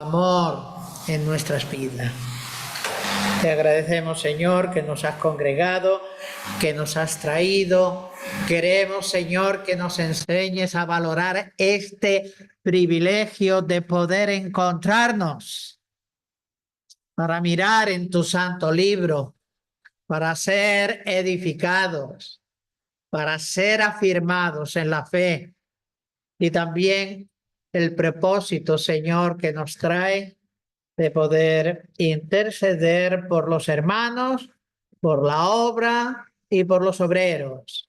amor en nuestras vidas. Te agradecemos, Señor, que nos has congregado, que nos has traído. Queremos, Señor, que nos enseñes a valorar este privilegio de poder encontrarnos para mirar en tu santo libro, para ser edificados, para ser afirmados en la fe y también el propósito, Señor, que nos trae de poder interceder por los hermanos, por la obra y por los obreros.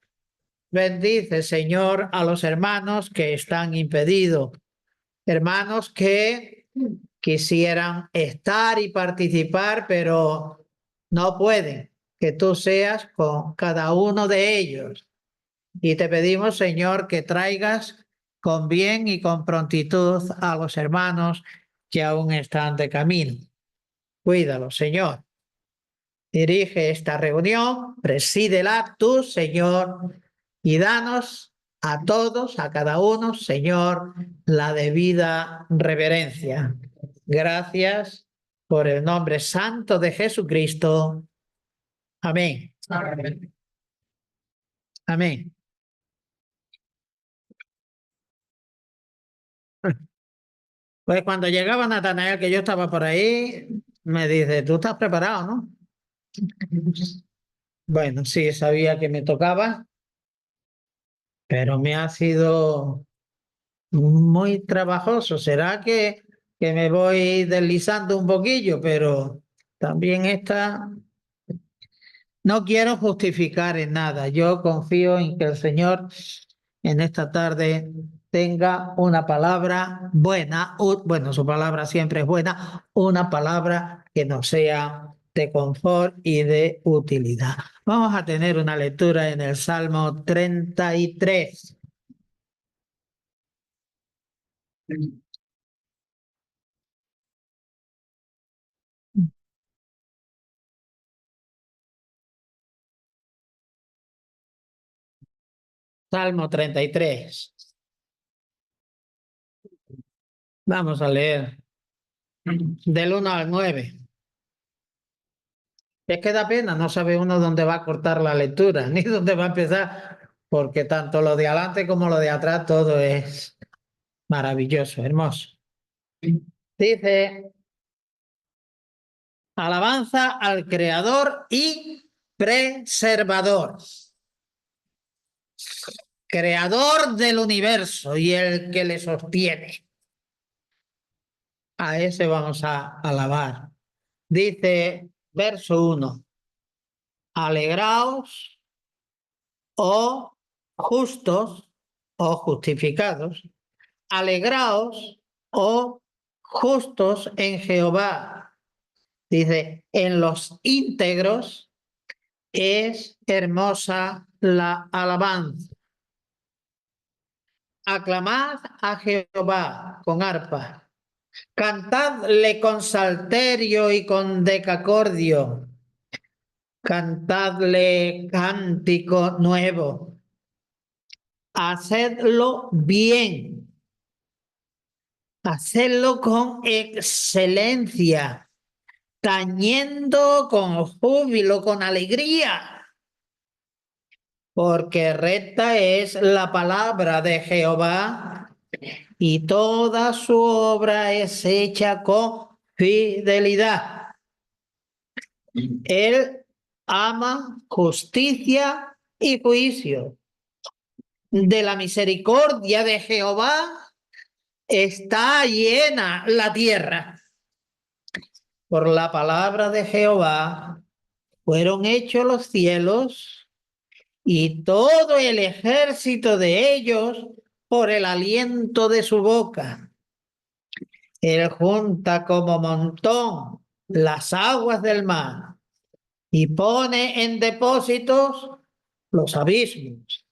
Bendice, Señor, a los hermanos que están impedidos, hermanos que quisieran estar y participar, pero no pueden. Que tú seas con cada uno de ellos. Y te pedimos, Señor, que traigas con bien y con prontitud a los hermanos que aún están de camino. Cuídalo, Señor. Dirige esta reunión, presídela tú, Señor, y danos a todos, a cada uno, Señor, la debida reverencia. Gracias por el nombre santo de Jesucristo. Amén. Amén. Amén. Pues cuando llegaba Natanael, que yo estaba por ahí, me dice, ¿tú estás preparado, no? Bueno, sí, sabía que me tocaba, pero me ha sido muy trabajoso. ¿Será que me voy deslizando un poquillo? Pero también está... No quiero justificar en nada. Yo confío en que el Señor en esta tarde tenga una palabra buena. Bueno, su palabra siempre es buena. Una palabra que nos sea de confort y de utilidad. Vamos a tener una lectura en el Salmo 33. Salmo 33. Vamos a leer del 1 al 9. Es que da pena, no sabe uno dónde va a cortar la lectura, ni dónde va a empezar, porque tanto lo de adelante como lo de atrás, todo es maravilloso, hermoso. Dice, alabanza al Creador y preservador, Creador del universo y el que le sostiene. A ese vamos a alabar. Dice, verso 1, alegraos, oh justos o justificados, alegraos, oh justos en Jehová. Dice, en los íntegros es hermosa la alabanza. Aclamad a Jehová con arpa. Cantadle con salterio y con decacordio. Cantadle cántico nuevo. Hacedlo bien. Hacedlo con excelencia, tañendo con júbilo, con alegría. Porque recta es la palabra de Jehová y toda su obra es hecha con fidelidad. Él ama justicia y juicio. De la misericordia de Jehová está llena la tierra. Por la palabra de Jehová fueron hechos los cielos y todo el ejército de ellos por el aliento de su boca. Él junta como montón las aguas del mar y pone en depósitos los abismos.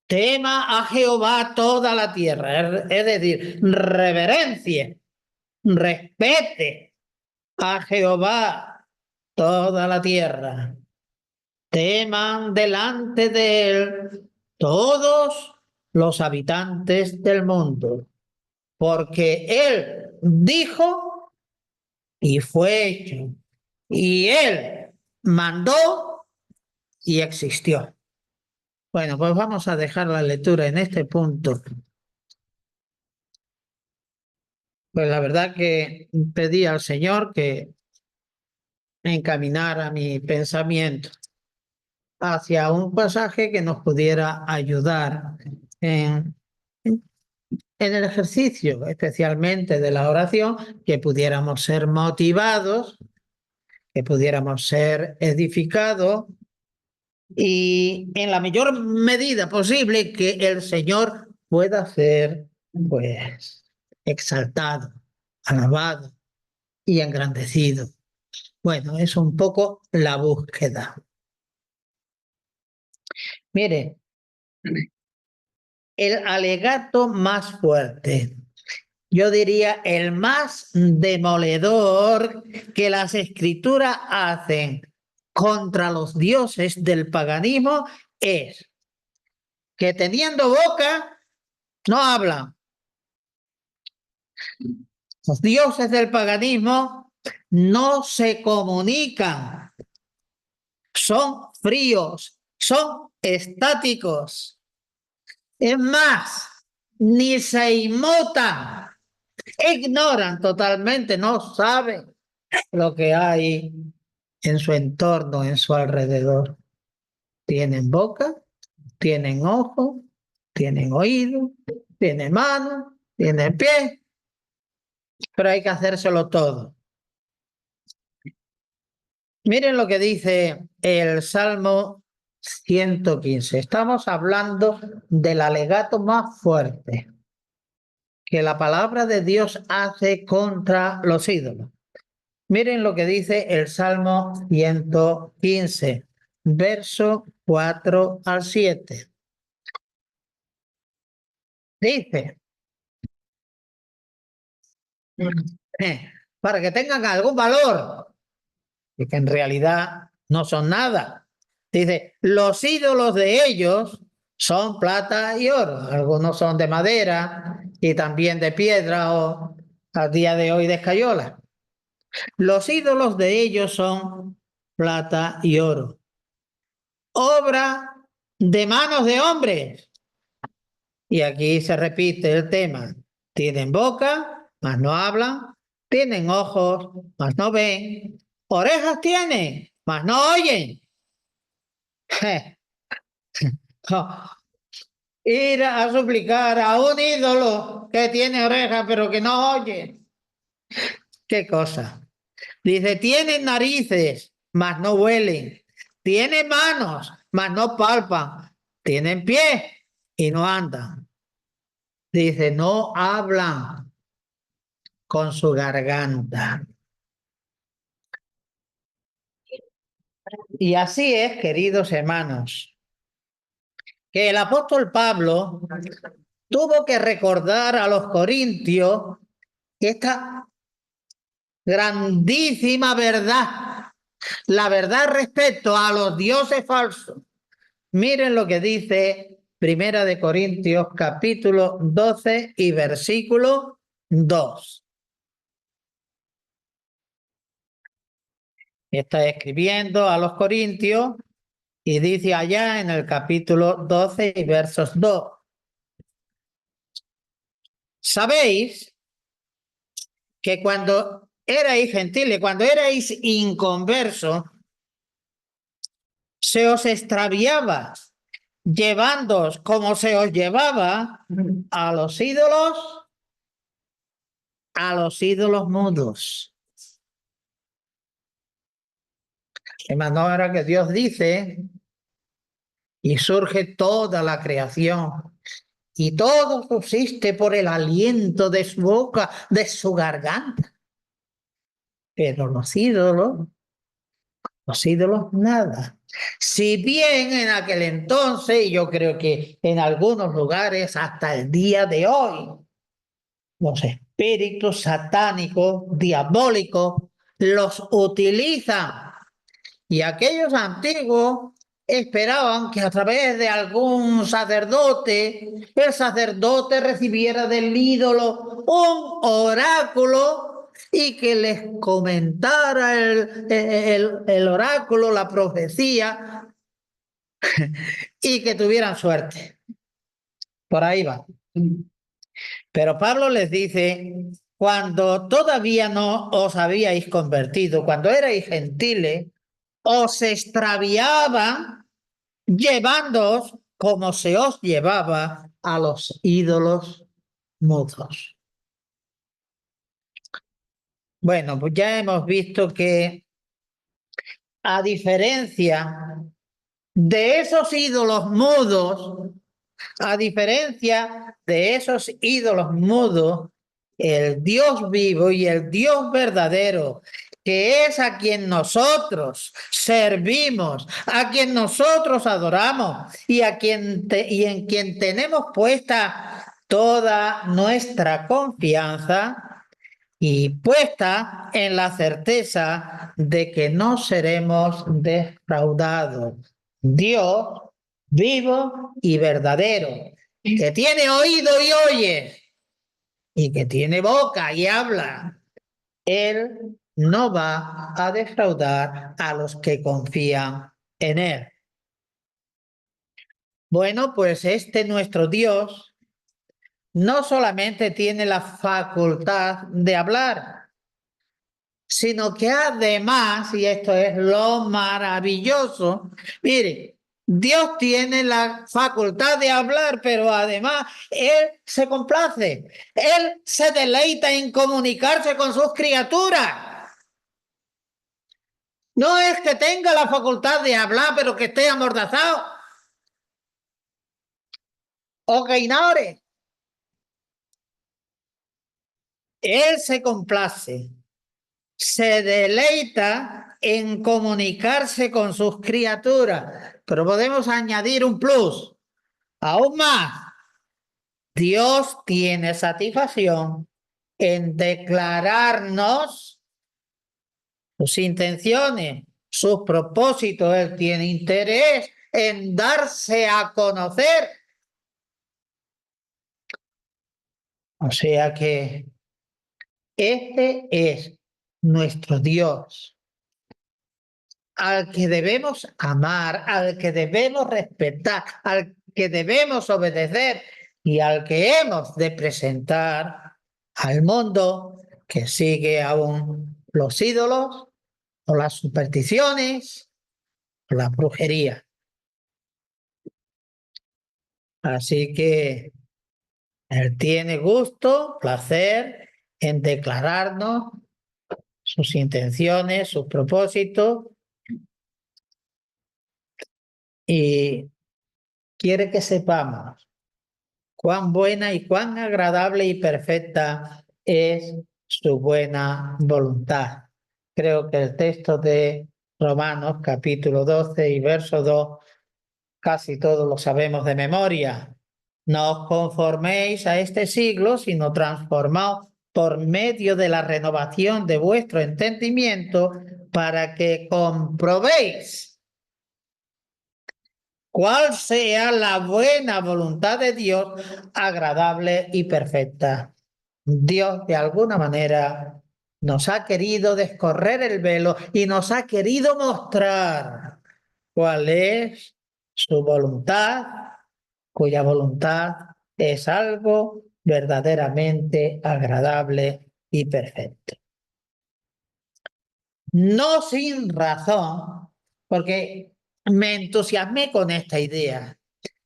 Tema a Jehová toda la tierra, es decir, reverencie, respete a Jehová toda la tierra. Teman delante de él todos los habitantes del mundo, porque Él dijo y fue hecho, y Él mandó y existió. Bueno, pues vamos a dejar la lectura en este punto. Pues la verdad que pedí al Señor que encaminara mi pensamiento hacia un pasaje que nos pudiera ayudar en, en el ejercicio, especialmente de la oración, que pudiéramos ser motivados, que pudiéramos ser edificados y en la mayor medida posible que el Señor pueda ser, pues, exaltado, alabado y engrandecido. Bueno, es un poco la búsqueda. Mire, el alegato más fuerte, yo diría el más demoledor que las escrituras hacen contra los dioses del paganismo es que teniendo boca no hablan. Los dioses del paganismo no se comunican, son fríos, son estáticos. Es más, ni se inmutan, ignoran totalmente, no saben lo que hay en su entorno, en su alrededor. Tienen boca, tienen ojos, tienen oídos, tienen manos, tienen pies, pero hay que hacérselo todo. Miren lo que dice el Salmo 115. Estamos hablando del alegato más fuerte que la palabra de Dios hace contra los ídolos. Miren lo que dice el Salmo 115, verso 4 al 7. Dice, para que tengan algún valor, y que en realidad no son nada. Dice, los ídolos de ellos son plata y oro. Algunos son de madera y también de piedra o a día de hoy de escayola. Los ídolos de ellos son plata y oro. Obra de manos de hombres. Y aquí se repite el tema. Tienen boca, mas no hablan. Tienen ojos, mas no ven. Orejas tienen, mas no oyen. Ir a suplicar a un ídolo que tiene orejas pero que no oye. ¿Qué cosa? Dice, tienen narices, mas no huelen. Tienen manos, mas no palpan. Tienen pies y no andan. Dice, no hablan con su garganta. Y así es, queridos hermanos, que el apóstol Pablo tuvo que recordar a los corintios esta grandísima verdad, la verdad respecto a los dioses falsos. Miren lo que dice Primera de Corintios capítulo 12 y versículo 2. Está escribiendo a los corintios y dice allá en el capítulo 12 y versos 2. Sabéis que cuando erais gentiles, cuando erais inconversos, se os extraviaba, llevándoos como se os llevaba a los ídolos mudos. De manera que Dios dice, y surge toda la creación, y todo subsiste por el aliento de su boca, de su garganta. Pero los ídolos nada. Si bien en aquel entonces, y yo creo que en algunos lugares hasta el día de hoy, los espíritus satánicos, diabólicos, los utilizan. Y aquellos antiguos esperaban que a través de algún sacerdote, el sacerdote recibiera del ídolo un oráculo y que les comentara el oráculo, la profecía, y que tuvieran suerte. Por ahí va. Pero Pablo les dice, cuando todavía no os habíais convertido, cuando erais gentiles, os extraviaban llevándoos como se os llevaba a los ídolos mudos. Bueno, pues ya hemos visto que a diferencia de esos ídolos mudos, a diferencia de esos ídolos mudos, el Dios vivo y el Dios verdadero, que es a quien nosotros servimos, a quien nosotros adoramos y en quien tenemos puesta toda nuestra confianza y puesta en la certeza de que no seremos defraudados. Dios vivo y verdadero, que tiene oído y oye, y que tiene boca y habla, Él no va a defraudar a los que confían en Él. Bueno, pues nuestro Dios no solamente tiene la facultad de hablar, sino que además, y esto es lo maravilloso, mire, Dios tiene la facultad de hablar, pero además Él se complace, Él se deleita en comunicarse con sus criaturas. No es que tenga la facultad de hablar, pero que esté amordazado o que ignore. Él se complace, se deleita en comunicarse con sus criaturas, pero podemos añadir un plus, aún más. Dios tiene satisfacción en declararnos sus intenciones, sus propósitos. Él tiene interés en darse a conocer. O sea que este es nuestro Dios, al que debemos amar, al que debemos respetar, al que debemos obedecer y al que hemos de presentar al mundo que sigue aún los ídolos o las supersticiones o la brujería. Así que Él tiene gusto, placer en declararnos sus intenciones, sus propósitos y quiere que sepamos cuán buena y cuán agradable y perfecta es su buena voluntad. Creo que el texto de Romanos capítulo 12 y verso 2 casi todos lo sabemos de memoria. No os conforméis a este siglo, sino transformaos por medio de la renovación de vuestro entendimiento para que comprobéis cuál sea la buena voluntad de Dios, agradable y perfecta. Dios, de alguna manera, nos ha querido descorrer el velo y nos ha querido mostrar cuál es su voluntad, cuya voluntad es algo verdaderamente agradable y perfecto. No sin razón, porque me entusiasmé con esta idea.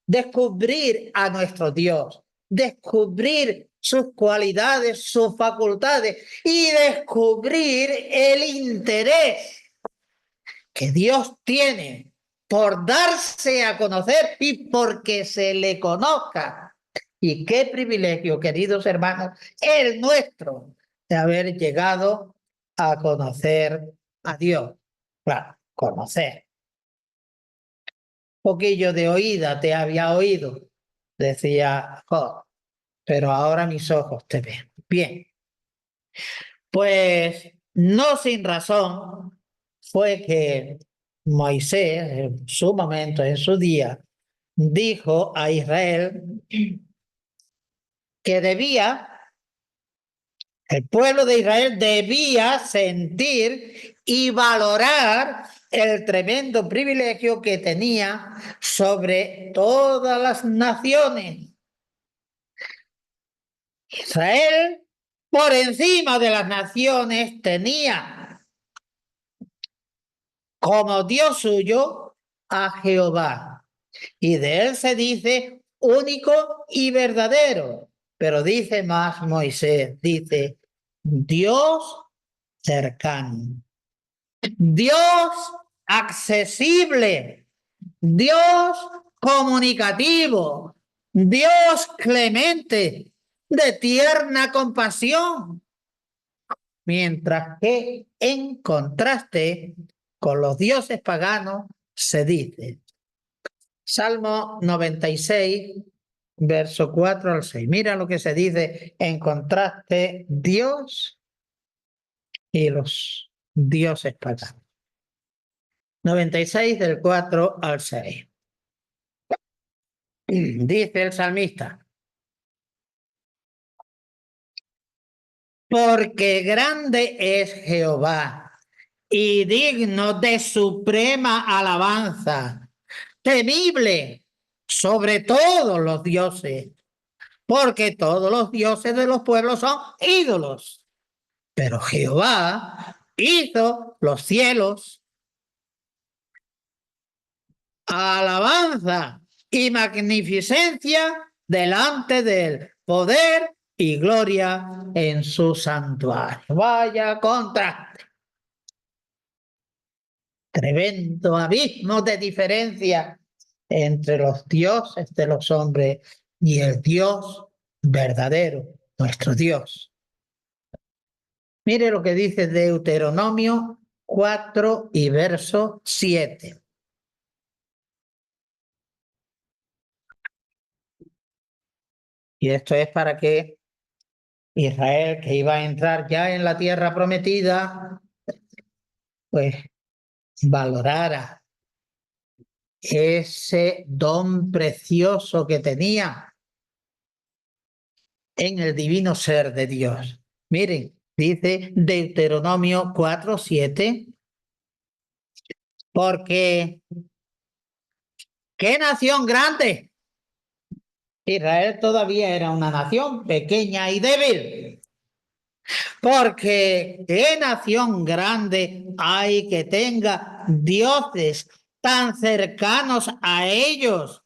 Descubrir a nuestro Dios, descubrir sus cualidades, sus facultades y descubrir el interés que Dios tiene por darse a conocer y porque se le conozca. Y qué privilegio, queridos hermanos, el nuestro de haber llegado a conocer a Dios. Claro, conocer. Un poquillo de oída te había oído, decía Job, pero ahora mis ojos te ven. Bien, pues no sin razón fue que Moisés, en su momento, en su día, dijo a Israel que el pueblo de Israel debía sentir y valorar el tremendo privilegio que tenía sobre todas las naciones. Israel, por encima de las naciones, tenía como Dios suyo a Jehová. Y de él se dice único y verdadero. Pero dice más Moisés, dice Dios cercano, Dios accesible, Dios comunicativo, Dios clemente, de tierna compasión. Mientras que en contraste con los dioses paganos se dice, Salmo 96, verso 4 al 6. Mira lo que se dice en contraste Dios y los dioses paganos. 96 del 4 al 6. Dice el salmista, porque grande es Jehová y digno de suprema alabanza, temible sobre todos los dioses, porque todos los dioses de los pueblos son ídolos. Pero Jehová hizo los cielos, alabanza y magnificencia delante de él, poder y gloria en su santuario. Vaya contraste. Tremendo abismo de diferencia entre los dioses de los hombres y el Dios verdadero, nuestro Dios. Mire lo que dice Deuteronomio 4 y verso 7. Y esto es para que Israel, que iba a entrar ya en la tierra prometida, pues valorara ese don precioso que tenía en el divino ser de Dios. Miren, dice Deuteronomio 4:7, porque qué nación grande. Israel todavía era una nación pequeña y débil. Porque qué nación grande hay que tenga dioses tan cercanos a ellos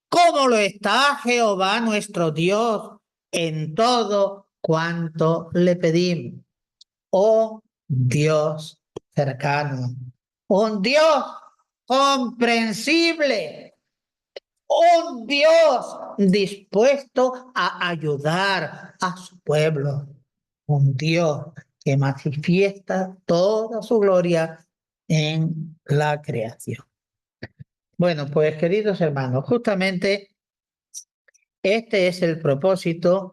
como lo está Jehová nuestro Dios en todo cuanto le pedimos. Oh Dios cercano, un Dios comprensible, un Dios dispuesto a ayudar a su pueblo, un Dios que manifiesta toda su gloria en la creación. Bueno, pues queridos hermanos, justamente este es el propósito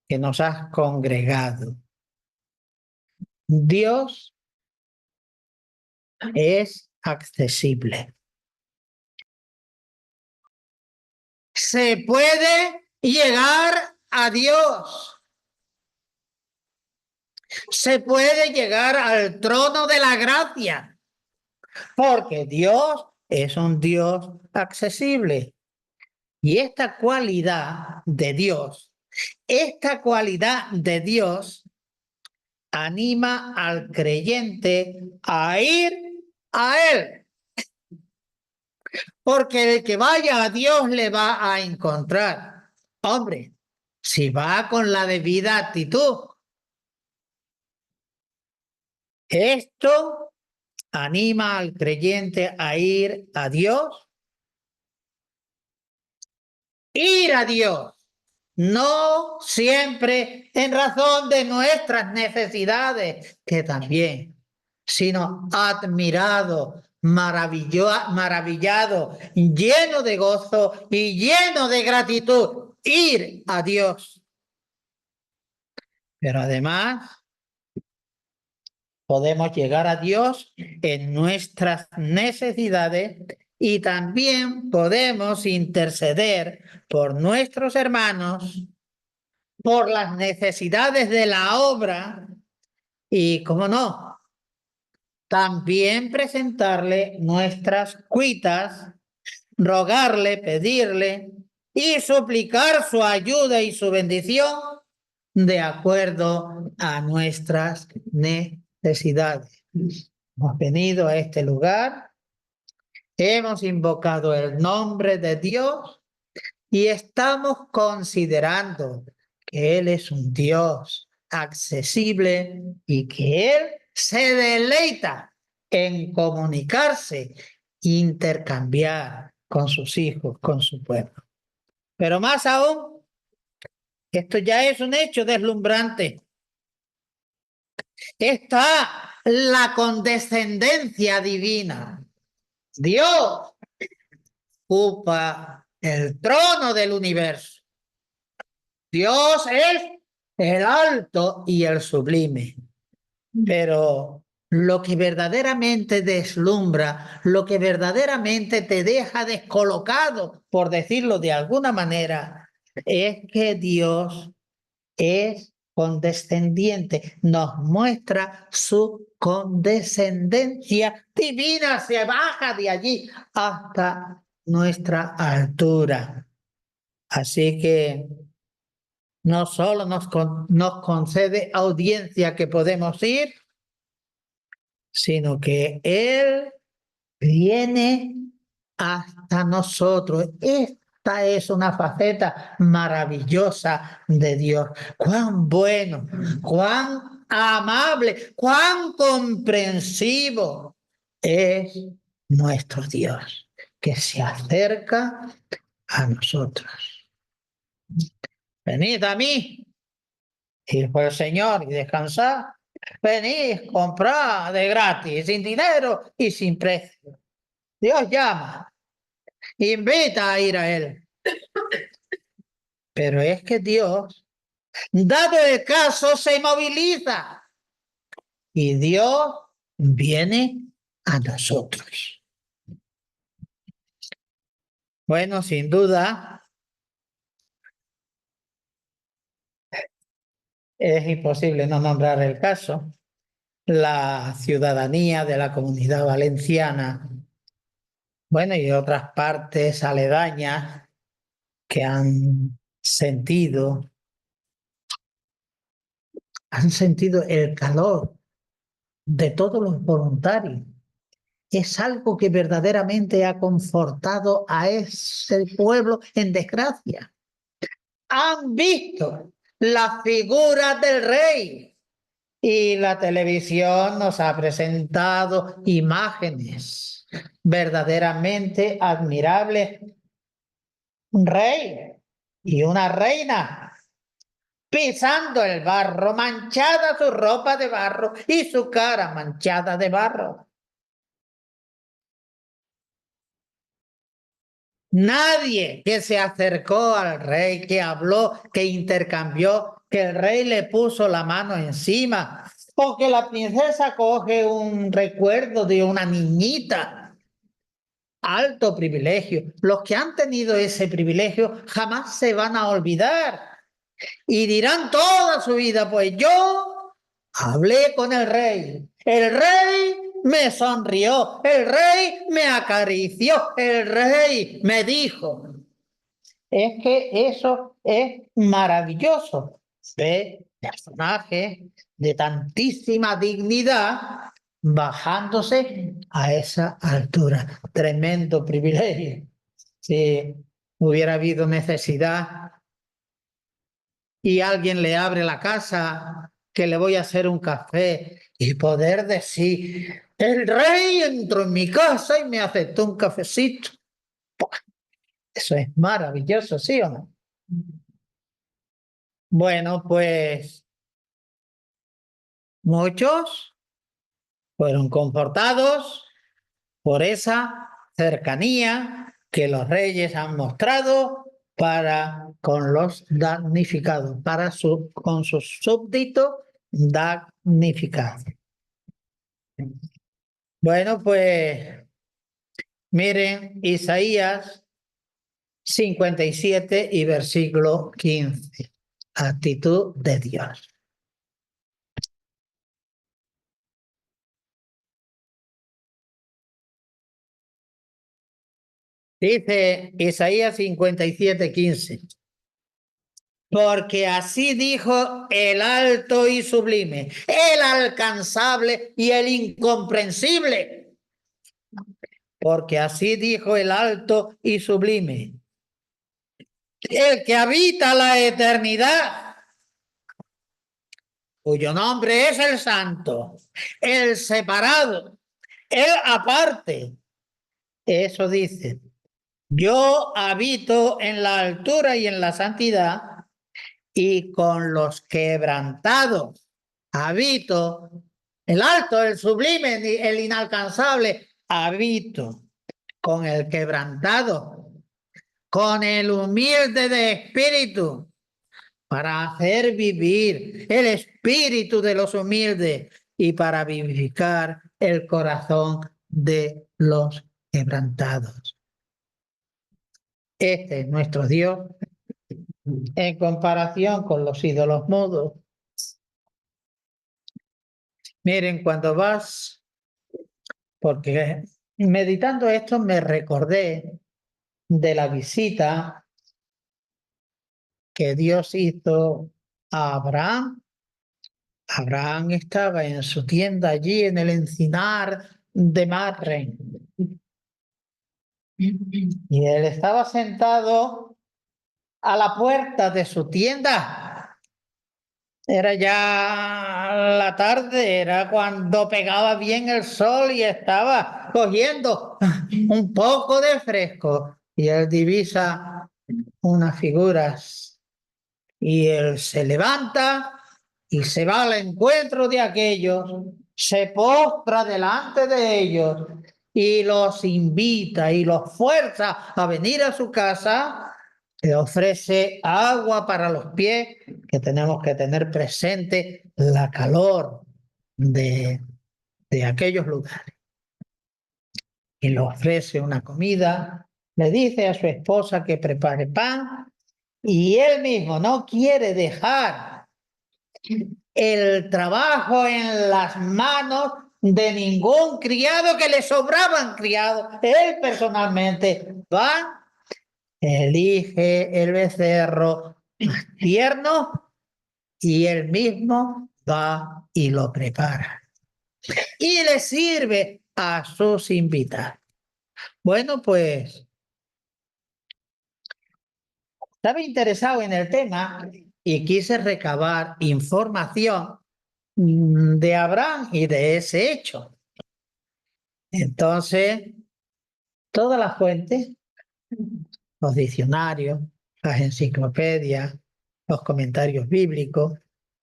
que nos ha congregado. Dios es accesible. Se puede llegar a Dios. Se puede llegar al trono de la gracia, porque Dios es un Dios accesible. Y esta cualidad de Dios anima al creyente a ir a Él. Porque el que vaya a Dios le va a encontrar. Hombre, si va con la debida actitud. Esto anima al creyente a ir a Dios. Ir a Dios. No siempre en razón de nuestras necesidades, que también, sino admirado, maravillado, lleno de gozo y lleno de gratitud, ir a Dios. Pero además, podemos llegar a Dios en nuestras necesidades y también podemos interceder por nuestros hermanos, por las necesidades de la obra y, cómo no, también presentarle nuestras cuitas, rogarle, pedirle y suplicar su ayuda y su bendición de acuerdo a nuestras necesidades. Hemos venido a este lugar, hemos invocado el nombre de Dios y estamos considerando que Él es un Dios accesible y que Él se deleita en comunicarse, intercambiar con sus hijos, con su pueblo. Pero más aún, esto ya es un hecho deslumbrante. Está la condescendencia divina. Dios ocupa el trono del universo. Dios es el alto y el sublime. Pero lo que verdaderamente deslumbra, lo que verdaderamente te deja descolocado, por decirlo de alguna manera, es que Dios es condescendiente, nos muestra su condescendencia divina, se baja de allí hasta nuestra altura. Así que no solo nos concede audiencia que podemos ir, sino que Él viene hasta nosotros. Esta es una faceta maravillosa de Dios. Cuán bueno, cuán amable, cuán comprensivo es nuestro Dios, que se acerca a nosotros. Venid a mí, dijo el Señor, y descansad. Venid, comprad de gratis, sin dinero y sin precio. Dios llama, invita a ir a Él. Pero es que Dios, dado el caso, se moviliza y Dios viene a nosotros. Bueno, sin duda, es imposible no nombrar el caso. La ciudadanía de la Comunidad Valenciana, bueno, y otras partes aledañas que han sentido el calor de todos los voluntarios. Es algo que verdaderamente ha confortado a ese pueblo en desgracia. Han visto la figura del rey y la televisión nos ha presentado imágenes verdaderamente admirables. Un rey y una reina pisando el barro, manchada su ropa de barro y su cara manchada de barro. Nadie que se acercó al rey, que habló, que intercambió, que el rey le puso la mano encima, o que la princesa coge un recuerdo de una niñita. Alto privilegio. Los que han tenido ese privilegio jamás se van a olvidar y dirán toda su vida, pues yo hablé con el rey me sonrió, el rey me acarició, el rey me dijo. Es que eso es maravilloso. Ve personajes de tantísima dignidad bajándose a esa altura. Tremendo privilegio. Si hubiera habido necesidad y alguien le abre la casa, que le voy a hacer un café y poder decir, el rey entró en mi casa y me aceptó un cafecito. Eso es maravilloso, ¿sí o no? Bueno, pues muchos fueron confortados por esa cercanía que los reyes han mostrado para con los damnificados, con sus súbditos damnificados. Bueno, pues miren, Isaías 57 y versículo 15. Actitud de Dios. Dice Isaías 57:15. Porque así dijo el alto y sublime, el alcanzable y el incomprensible. Porque así dijo el alto y sublime, el que habita la eternidad, cuyo nombre es el santo, el separado, el aparte. Eso dice, yo habito en la altura y en la santidad y con los quebrantados habito, el alto, el sublime, el inalcanzable, habito con el quebrantado, con el humilde de espíritu, para hacer vivir el espíritu de los humildes y para vivificar el corazón de los quebrantados. Este es nuestro Dios en comparación con los ídolos mudos. Miren, cuando vas, porque meditando esto me recordé de la visita que Dios hizo a Abraham. Abraham estaba en su tienda allí en el encinar de Mamre. Y él estaba sentado a la puerta de su tienda. Era ya la tarde, era cuando pegaba bien el sol y estaba cogiendo un poco de fresco. Y él divisa unas figuras y él se levanta y se va al encuentro de aquellos, se postra delante de ellos y los invita y los fuerza a venir a su casa, le ofrece agua para los pies, que tenemos que tener presente la calor de aquellos lugares. Y le ofrece una comida, le dice a su esposa que prepare pan y él mismo no quiere dejar el trabajo en las manos de ningún criado, que le sobraban criados. Él personalmente va, elige el becerro más tierno y él mismo va y lo prepara. Y le sirve a sus invitados. Bueno, pues estaba interesado en el tema y quise recabar información de Abraham y de ese hecho. Entonces, todas las fuentes, los diccionarios, las enciclopedias, los comentarios bíblicos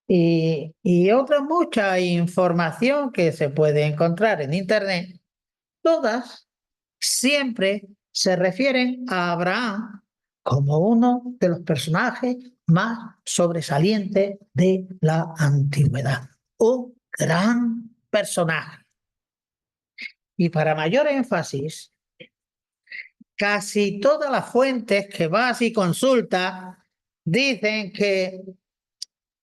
y otra mucha información que se puede encontrar en Internet, todas siempre se refieren a Abraham como uno de los personajes más sobresalientes de la antigüedad. Un gran personaje. Y para mayor énfasis, casi todas las fuentes que vas y consultas dicen que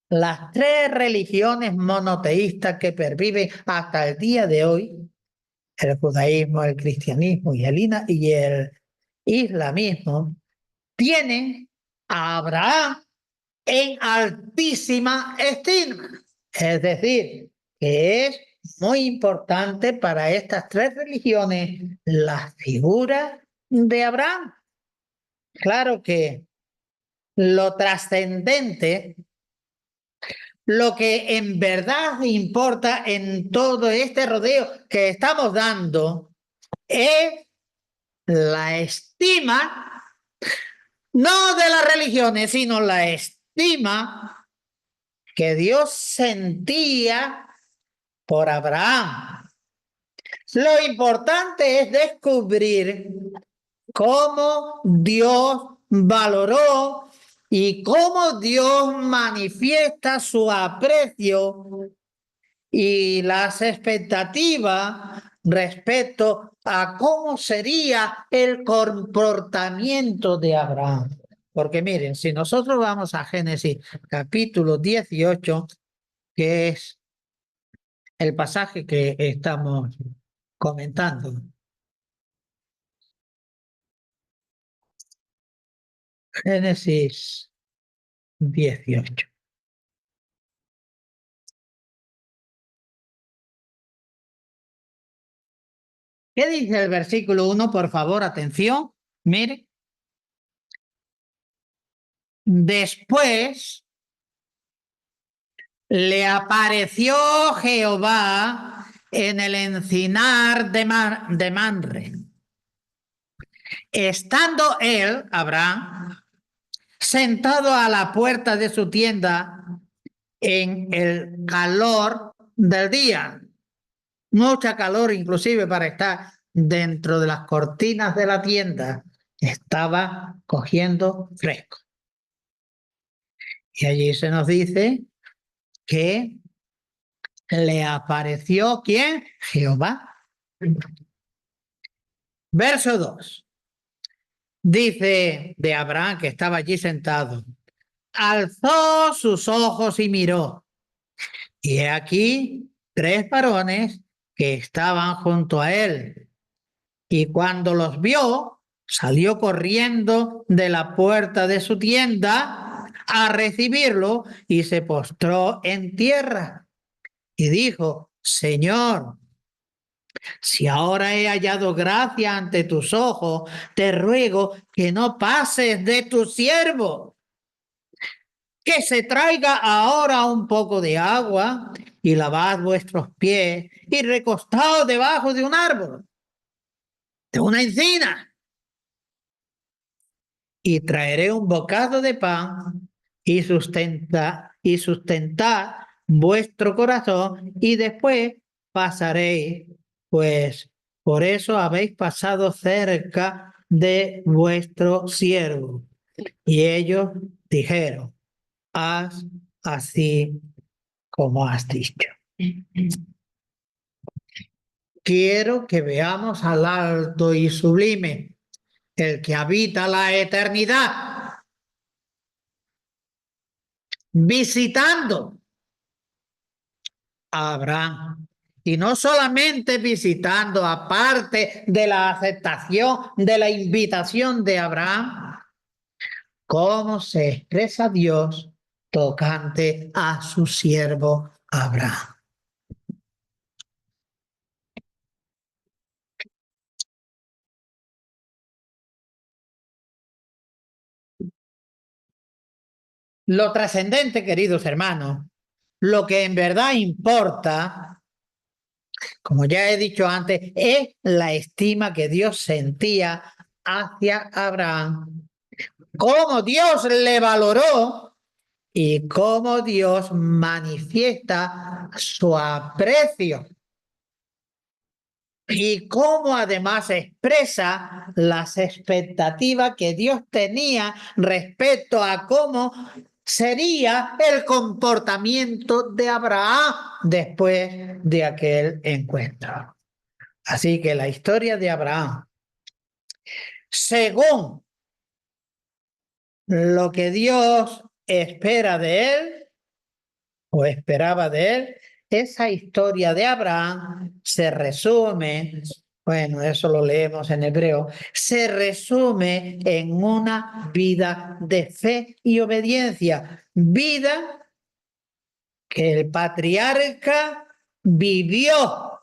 las tres religiones monoteístas que perviven hasta el día de hoy, el judaísmo, el cristianismo y el islamismo, tienen a Abraham en altísima estima. Es decir, que es muy importante para estas tres religiones la figura de Abraham. Claro que lo trascendente, lo que en verdad importa en todo este rodeo que estamos dando, es la estima, no de las religiones, sino la estima que Dios sentía por Abraham. Lo importante es descubrir cómo Dios valoró y cómo Dios manifiesta su aprecio y las expectativas respecto a cómo sería el comportamiento de Abraham. Porque miren, si nosotros vamos a Génesis capítulo 18, que es el pasaje que estamos comentando. Génesis 18. ¿Qué dice el versículo 1? Por favor, atención. Mire. Después le apareció Jehová en el encinar de Manre. Estando él, Abraham, sentado a la puerta de su tienda en el calor del día, mucha calor inclusive para estar dentro de las cortinas de la tienda, estaba cogiendo fresco. Y allí se nos dice que le apareció ¿quién? Jehová. Verso 2. Dice de Abraham que estaba allí sentado. Alzó sus ojos y miró. Y he aquí 3 varones que estaban junto a él. Y cuando los vio, salió corriendo de la puerta de su tienda a recibirlo y se postró en tierra. Y dijo, Señor, si ahora he hallado gracia ante tus ojos, te ruego que no pases de tu siervo, que se traiga ahora un poco de agua y lavad vuestros pies y recostaos debajo de un árbol, de una encina, y traeré un bocado de pan y sustentad vuestro corazón y después pasaréis, pues por eso habéis pasado cerca de vuestro siervo. Y ellos dijeron, haz así como has dicho. Quiero que veamos al alto y sublime, el que habita la eternidad, visitando a Abraham. Y no solamente visitando, aparte de la aceptación, de la invitación de Abraham, cómo se expresa Dios tocante a su siervo Abraham. Lo trascendente, queridos hermanos, lo que en verdad importa, como ya he dicho antes, es la estima que Dios sentía hacia Abraham, cómo Dios le valoró y cómo Dios manifiesta su aprecio y cómo además expresa las expectativas que Dios tenía respecto a cómo sería el comportamiento de Abraham después de aquel encuentro. Así que la historia de Abraham, según lo que Dios espera de él o esperaba de él, esa historia de Abraham se resume, bueno, eso lo leemos en hebreo, se resume en una vida de fe y obediencia, vida que el patriarca vivió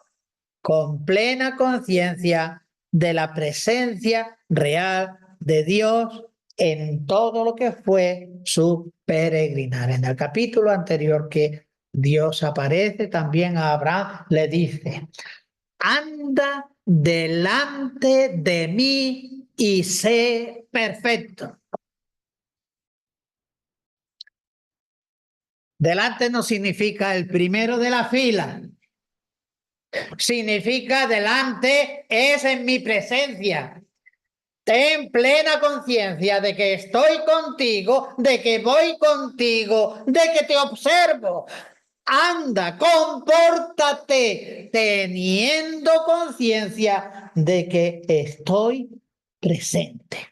con plena conciencia de la presencia real de Dios en todo lo que fue su peregrinar. En el capítulo anterior que Dios aparece también a Abraham, le dice, anda delante de mí y sé perfecto. Delante no significa el primero de la fila. Significa delante es en mi presencia. Ten plena conciencia de que estoy contigo, de que voy contigo, de que te observo. anda, compórtate, teniendo conciencia de que estoy presente.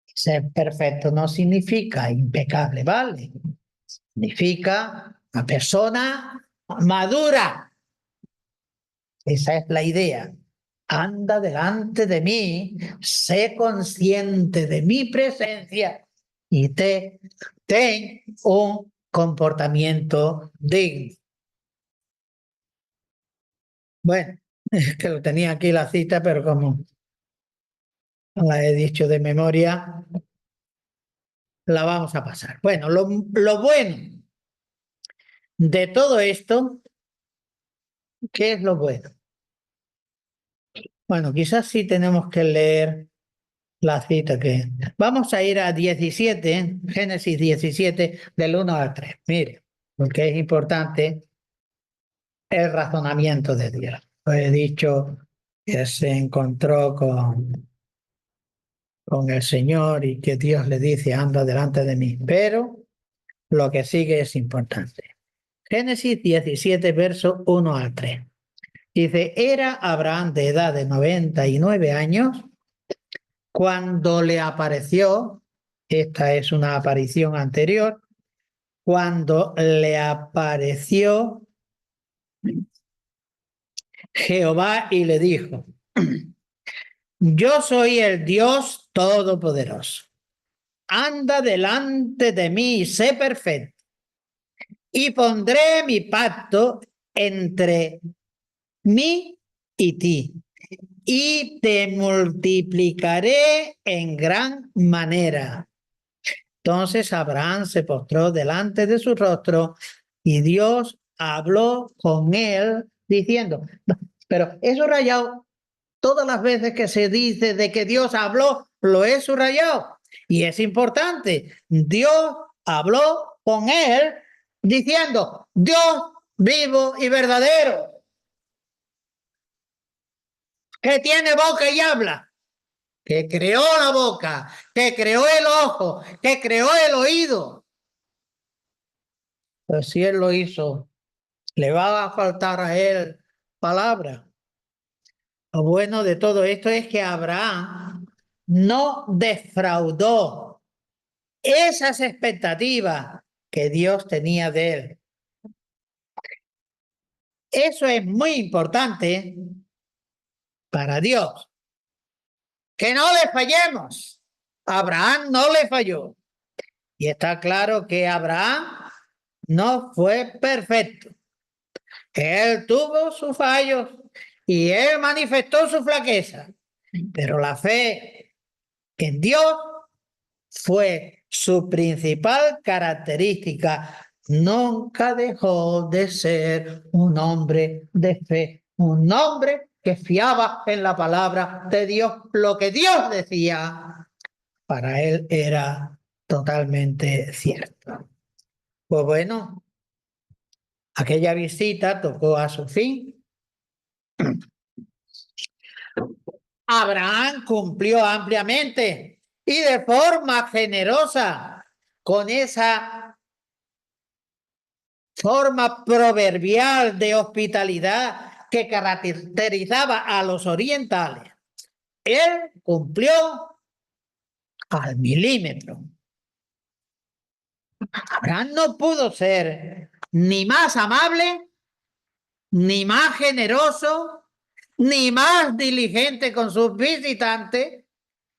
Ser perfecto no significa impecable, ¿vale? Significa una persona madura. Esa es la idea. Anda delante de mí, sé consciente de mi presencia y ten un comportamiento digno. Bueno, es que lo tenía aquí la cita, pero como la he dicho de memoria, la vamos a pasar. Bueno, lo bueno de todo esto, ¿qué es lo bueno? Bueno, quizás sí tenemos que leer la cita que... Vamos a ir a 17, Génesis 17, del 1 al 3. Mire, porque es importante el razonamiento de Dios. He dicho que se encontró con el Señor y que Dios le dice, anda delante de mí. Pero lo que sigue es importante. Génesis 17, verso 1 al 3. Dice, era Abraham de edad de 99 años cuando le apareció, esta es una aparición anterior, cuando le apareció Jehová y le dijo, yo soy el Dios Todopoderoso. Anda delante de mí y sé perfecto. Y pondré mi pacto entre mí y ti. Y te multiplicaré en gran manera. Entonces Abraham se postró delante de su rostro y Dios habló con él diciendo, pero he subrayado todas las veces que se dice de que Dios habló, lo he subrayado. Y es importante, Dios habló con él diciendo, Dios vivo y verdadero, que tiene boca y habla, que creó la boca, que creó el ojo, que creó el oído. Pues si él lo hizo, le va a faltar a él palabra. Lo bueno de todo esto es que Abraham no defraudó esas expectativas que Dios tenía de él. Eso es muy importante para Dios. Que no le fallemos. Abraham no le falló. Y está claro que Abraham no fue perfecto. Él tuvo sus fallos y él manifestó su flaqueza. Pero la fe en Dios fue su principal característica. Nunca dejó de ser un hombre de fe, un hombre que fiaba en la palabra de Dios. Lo que Dios decía, para él era totalmente cierto. Pues bueno, aquella visita tocó a su fin. Abraham cumplió ampliamente y de forma generosa con esa forma proverbial de hospitalidad que caracterizaba a los orientales. Él cumplió al milímetro. Abraham no pudo ser ni más amable, ni más generoso, ni más diligente con sus visitantes.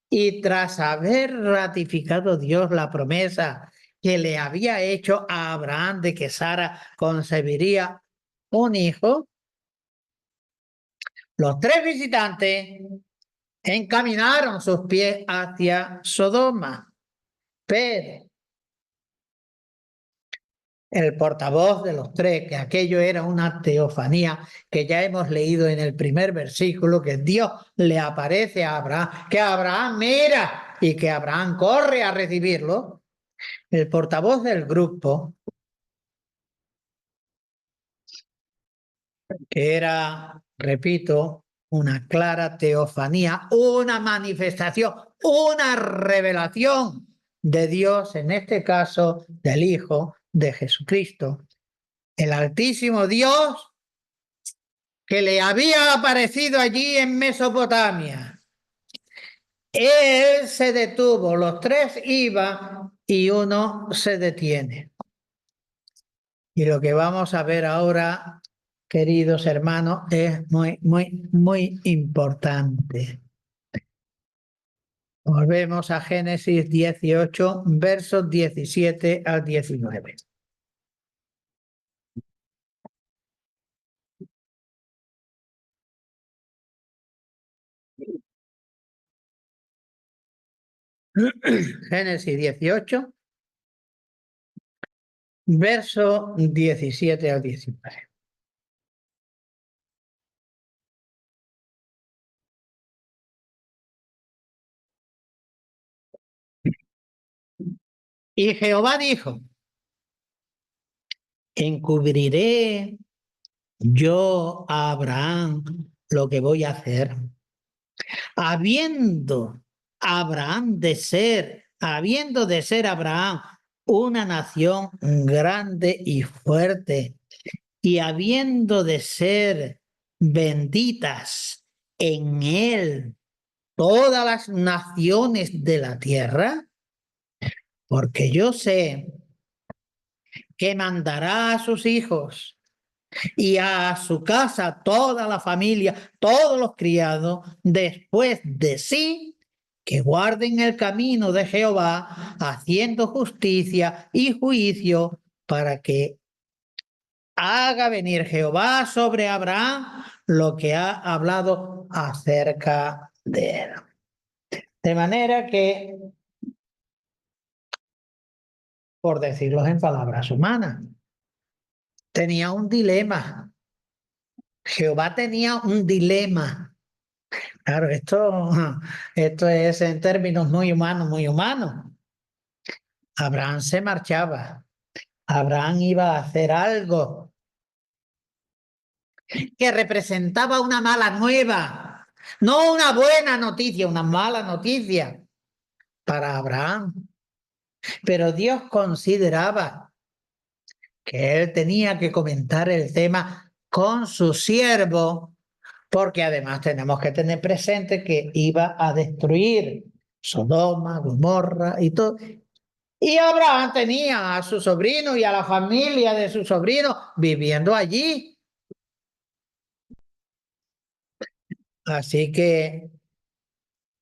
Y tras haber ratificado Dios la promesa que le había hecho a Abraham de que Sara concebiría un hijo, los tres visitantes encaminaron sus pies hacia Sodoma. Pero el portavoz de los tres, que aquello era una teofanía que ya hemos leído en el primer versículo, que Dios le aparece a Abraham, que Abraham mira y que Abraham corre a recibirlo. El portavoz del grupo, que era, repito, una clara teofanía, una manifestación, una revelación de Dios, en este caso del Hijo, de Jesucristo. El Altísimo Dios que le había aparecido allí en Mesopotamia. Él se detuvo, los tres iban y uno se detiene. Y lo que vamos a ver ahora, queridos hermanos, es muy importante. Volvemos a Génesis 18, versos 17 al 19. Génesis 18, verso 17 al 19. Y Jehová dijo, encubriré yo a Abraham lo que voy a hacer, habiendo habiendo de ser Abraham una nación grande y fuerte, y habiendo de ser benditas en él todas las naciones de la tierra, porque yo sé que mandará a sus hijos y a su casa toda la familia, todos los criados, después de sí, que guarden el camino de Jehová, haciendo justicia y juicio, para que haga venir Jehová sobre Abraham lo que ha hablado acerca de él. De manera que, por decirlo en palabras humanas, tenía un dilema. Jehová tenía un dilema. Claro, esto es en términos muy humanos, muy humanos. Abraham se marchaba. Abraham iba a hacer algo que representaba una mala nueva, no una buena noticia, una mala noticia para Abraham. Pero Dios consideraba que él tenía que comentar el tema con su siervo, porque además tenemos que tener presente que iba a destruir Sodoma, Gomorra y todo. Y Abraham tenía a su sobrino y a la familia de su sobrino viviendo allí. Así que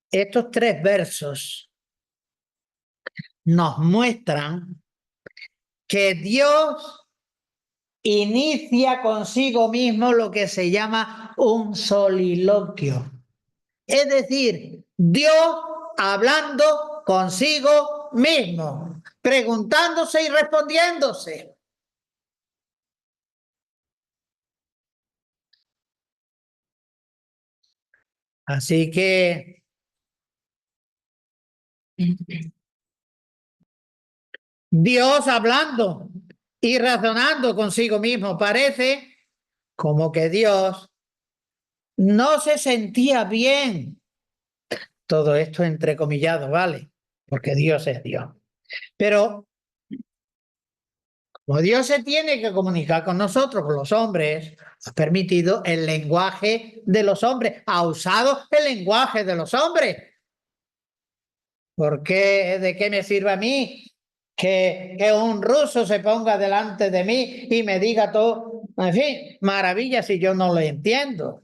estos tres versos nos muestran que Dios inicia consigo mismo lo que se llama un soliloquio. Es decir, Dios hablando consigo mismo, preguntándose y respondiéndose. Así que Dios hablando y razonando consigo mismo, parece como que Dios no se sentía bien. Todo esto entrecomillado, ¿vale? Porque Dios es Dios. Pero como Dios se tiene que comunicar con nosotros, con los hombres, ha permitido el lenguaje de los hombres, ha usado el lenguaje de los hombres. ¿Por qué? ¿De qué me sirve a mí que un ruso se ponga delante de mí y me diga todo, en fin, maravilla si yo no lo entiendo?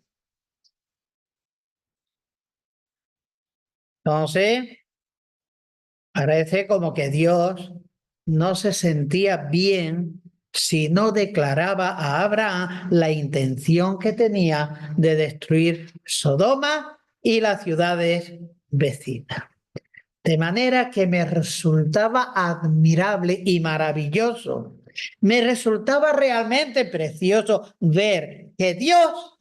Entonces, parece como que Dios no se sentía bien si no declaraba a Abraham la intención que tenía de destruir Sodoma y las ciudades vecinas. De manera que me resultaba admirable y maravilloso. Me resultaba realmente precioso ver que Dios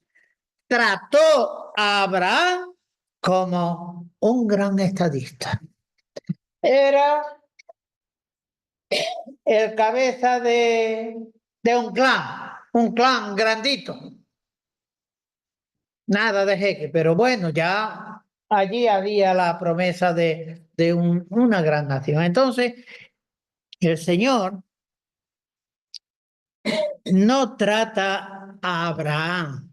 trató a Abraham como un gran estadista. Era el cabeza de un clan grandito. Nada de jeque, pero bueno, ya allí había la promesa de una gran nación. Entonces, el Señor no trata a Abraham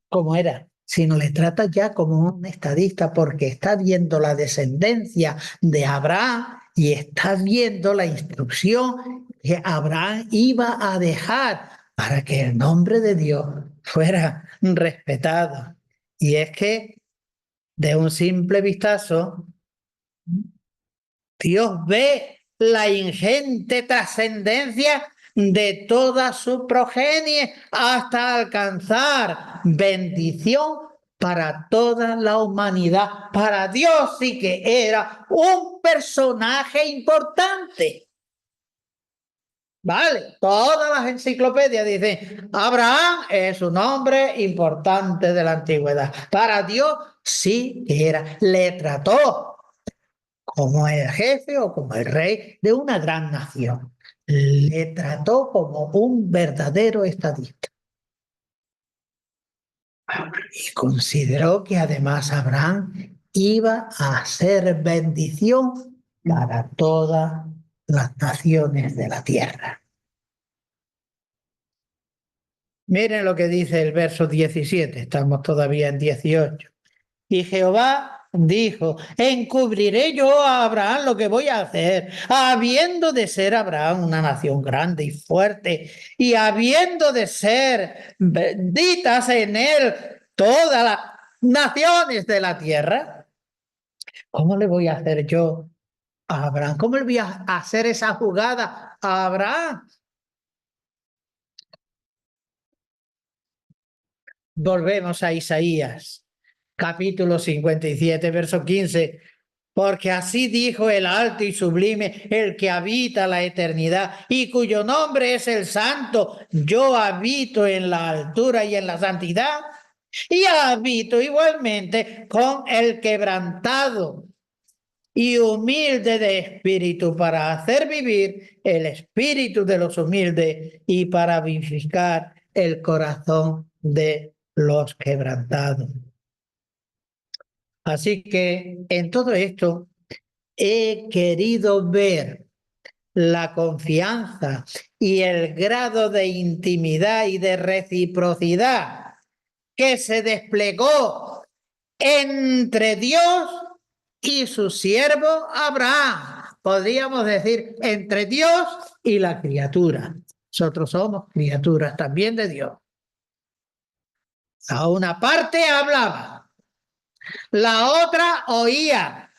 como era, sino le trata ya como un estadista porque está viendo la descendencia de Abraham y está viendo la instrucción que Abraham iba a dejar para que el nombre de Dios fuera respetado. Y es que de un simple vistazo, Dios ve la ingente trascendencia de toda su progenie hasta alcanzar bendición para toda la humanidad. Para Dios sí que era un personaje importante. Vale, todas las enciclopedias dicen, Abraham es un hombre importante de la antigüedad. Para Dios sí que era, le trató como el jefe o como el rey de una gran nación. Le trató como un verdadero estadista. Y consideró que además Abraham iba a ser bendición para todas las naciones de la tierra. Miren lo que dice el verso 17, estamos todavía en 18. Y Jehová dijo, encubriré yo a Abraham lo que voy a hacer, habiendo de ser Abraham una nación grande y fuerte, y habiendo de ser benditas en él todas las naciones de la tierra. ¿Cómo le voy a hacer yo a Abraham? ¿Cómo le voy a hacer esa jugada a Abraham? Volvemos a Isaías, capítulo 57, verso 15. Porque así dijo el alto y sublime, el que habita la eternidad y cuyo nombre es el Santo. Yo habito en la altura y en la santidad y habito igualmente con el quebrantado y humilde de espíritu para hacer vivir el espíritu de los humildes y para vivificar el corazón de los quebrantados. Así que en todo esto he querido ver la confianza y el grado de intimidad y de reciprocidad que se desplegó entre Dios y su siervo Abraham. Podríamos decir entre Dios y la criatura. Nosotros somos criaturas también de Dios. A una parte hablaba, la otra oía,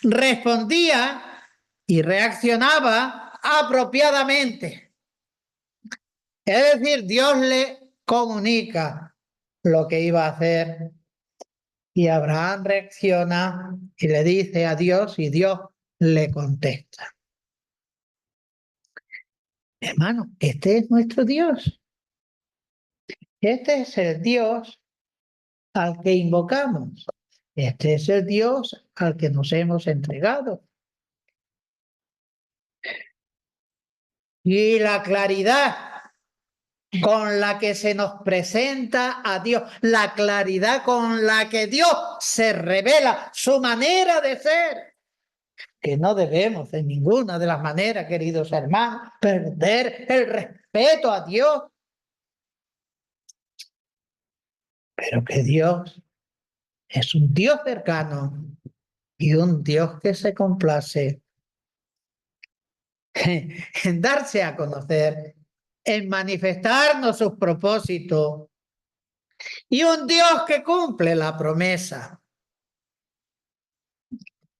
respondía y reaccionaba apropiadamente. Es decir, Dios le comunica lo que iba a hacer y Abraham reacciona y le dice a Dios y Dios le contesta. Hermano, este es nuestro Dios. Este es el Dios al que invocamos. Este es el Dios al que nos hemos entregado. Y la claridad con la que se nos presenta a Dios, la claridad con la que Dios se revela, su manera de ser, que no debemos de ninguna de las maneras, queridos hermanos, perder el respeto a Dios, pero que Dios es un Dios cercano y un Dios que se complace en darse a conocer, en manifestarnos sus propósitos y un Dios que cumple la promesa.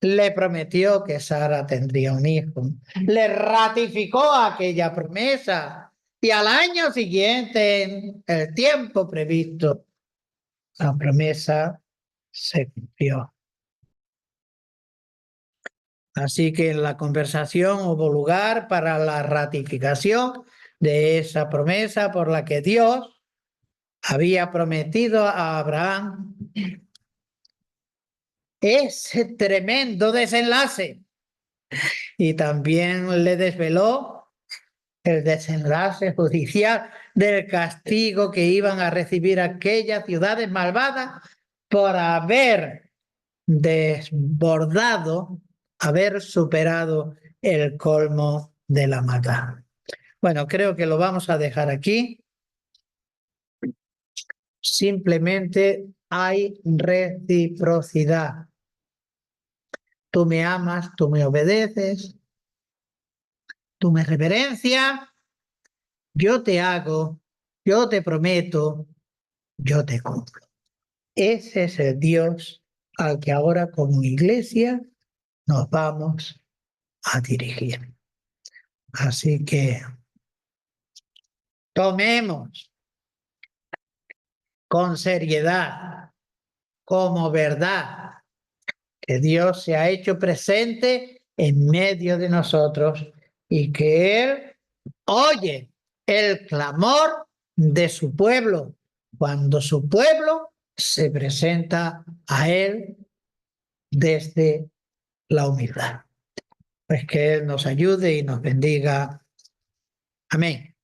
Le prometió que Sara tendría un hijo, le ratificó aquella promesa y al año siguiente, en el tiempo previsto, la promesa se cumplió. Así que en la conversación hubo lugar para la ratificación de esa promesa por la que Dios había prometido a Abraham ese tremendo desenlace y también le desveló el desenlace judicial del castigo que iban a recibir aquellas ciudades malvadas por haber desbordado, haber superado el colmo de la maldad. Bueno, creo que lo vamos a dejar aquí. Simplemente hay reciprocidad. Tú me amas, tú me obedeces, tú me reverencias, yo te hago, yo te prometo, yo te cumplo. Ese es el Dios al que ahora como iglesia nos vamos a dirigir. Así que tomemos con seriedad, como verdad, que Dios se ha hecho presente en medio de nosotros y que Él oye el clamor de su pueblo cuando su pueblo se presenta a Él desde la humildad. Pues que Él nos ayude y nos bendiga. Amén.